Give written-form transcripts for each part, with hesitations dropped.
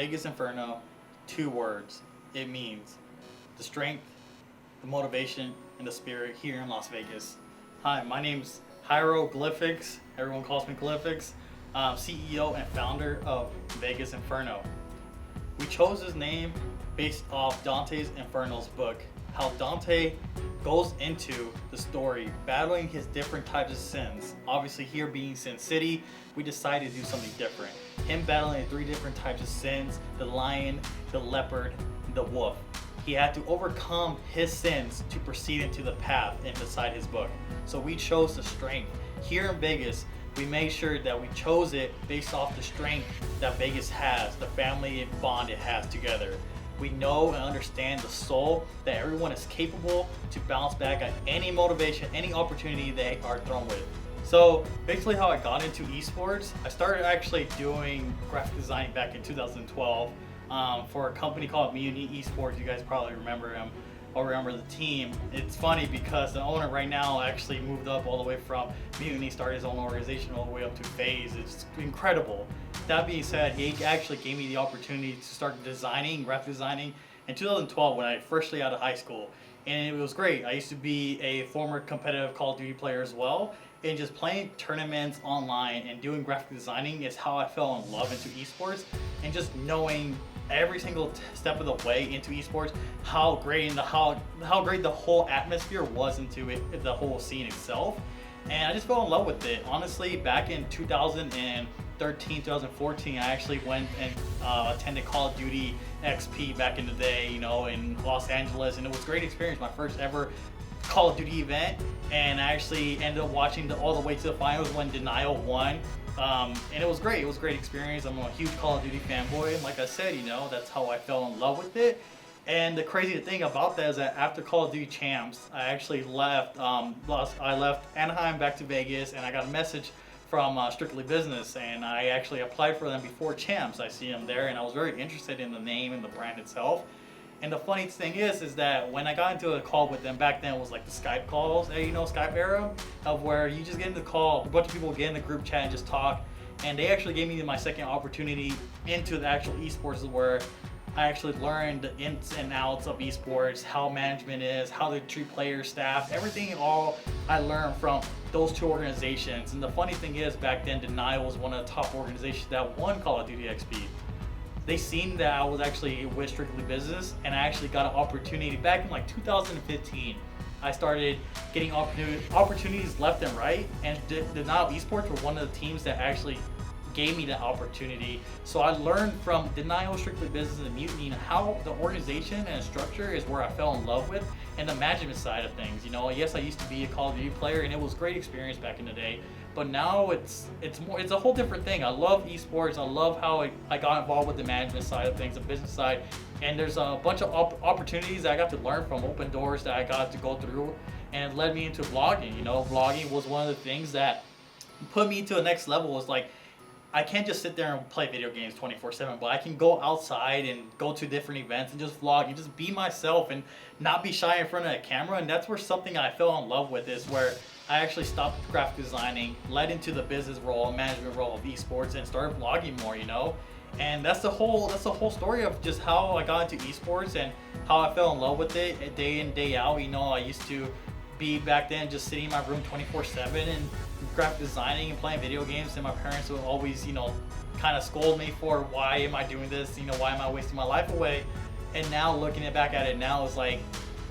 Vegas Inferno, 2 words. It means the strength, the motivation, and the spirit here in Las Vegas. Hi, my name's Gilyphix. Everyone calls me Gilyphix. CEO and founder of Vegas Inferno. We chose this name based off Dante's Inferno's book. How Dante goes into the story, battling his different types of sins. Obviously, here being Sin City, we decided to do something different. Him battling 3 different types of sins: the lion, the leopard, the wolf. He had to overcome his sins to proceed into the path inside his book. So we chose the strength. Here in Vegas, we made sure that we chose it based off the strength that Vegas has, the family bond it has together. We know and understand the soul that everyone is capable to bounce back at any motivation, any opportunity they are thrown with. So basically how I got into esports, I started actually doing graphic design back in 2012 for a company called Mutiny Esports. You guys probably remember him or remember the team. It's funny because the owner right now actually moved up all the way from Mutiny, started his own organization all the way up to FaZe. It's incredible. That being said, he actually gave me the opportunity to start graphic designing in 2012 when I firstly out of high school. And it was great. I used to be a former competitive Call of Duty player as well. And just playing tournaments online and doing graphic designing is how I fell in love into esports. And just knowing every single step of the way into esports, how great the whole atmosphere was into it, the whole scene itself. And I just fell in love with it. Honestly, back in 2013, 2014, I actually went and attended Call of Duty XP back in the day, in Los Angeles, and it was a great experience. My first ever Call of Duty event, and I actually ended up watching all the way to the finals when Denial won. And it was great. It was a great experience. I'm a huge Call of Duty fanboy, and like I said, that's how I fell in love with it. And the crazy thing about that is that after Call of Duty Champs, I actually left. I left Anaheim back to Vegas, and I got a message from Strictly Business, and I actually applied for them before Champs. I see them there, and I was very interested in the name and the brand itself. And the funny thing is that when I got into a call with them back then, it was like the Skype calls, Skype era, of where you just get into the call, a bunch of people get in the group chat and just talk. And they actually gave me my second opportunity into the actual esports, where I actually learned the ins and outs of esports, how management is, how they treat players, staff, everything all I learned from those 2 organizations. And the funny thing is, back then, Denial was one of the top organizations that won Call of Duty XP. They seen that I was actually with Strictly Business, and I actually got an opportunity back in like 2015. I started getting opportunities left and right, and Denial Esports were one of the teams that actually gave me that opportunity. So I learned from Denial, Strictly Business, and Mutiny how the organization and structure is where I fell in love with, and the management side of things. Yes, I used to be a Call of Duty player, and it was a great experience back in the day. But now it's a whole different thing. I love esports. I love how I got involved with the management side of things, the business side, and there's a bunch of opportunities that I got to learn from, open doors that I got to go through, and it led me into vlogging. Vlogging was one of the things that put me to the next level. Was like, I can't just sit there and play video games 24/7, but I can go outside and go to different events and just vlog and just be myself and not be shy in front of a camera. And that's where something I fell in love with is where I actually stopped graphic designing, led into the business role, management role of esports, and started vlogging more. And that's the whole story of just how I got into esports and how I fell in love with it day in, day out. I used to be back then just sitting in my room 24/7 and graphic designing and playing video games, and my parents would always kind of scold me for, why am I doing this, why am I wasting my life away. And now looking back at it now, is like,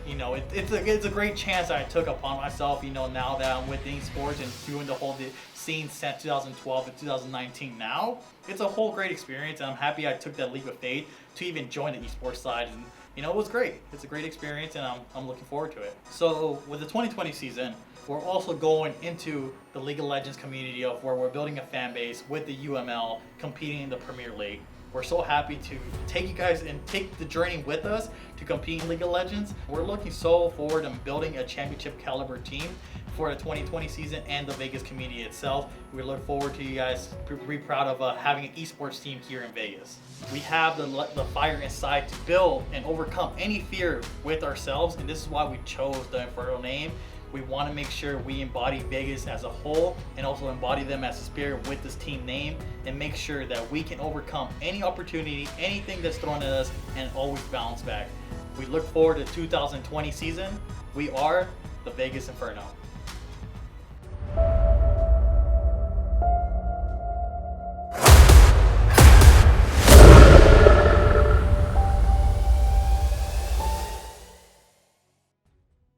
it's a great chance I took upon myself, now that I'm with esports and doing the whole scene since 2012 to 2019 now. It's a whole great experience, and I'm happy I took that leap of faith to even join the esports side. And it was great. It's a great experience, and I'm looking forward to it. So with the 2020 season, we're also going into the League of Legends community, of where we're building a fan base with the UML competing in the Premier League. We're so happy to take you guys and take the journey with us to compete in League of Legends. We're looking so forward to building a championship caliber team for the 2020 season and the Vegas community itself. We look forward to you guys be proud of having an esports team here in Vegas. We have the fire inside to build and overcome any fear with ourselves, and this is why we chose the Inferno name, We want to make sure we embody Vegas as a whole and also embody them as a spirit with this team name and make sure that we can overcome any opportunity, anything that's thrown at us, and always bounce back. We look forward to 2020 season. We are the Vegas Inferno.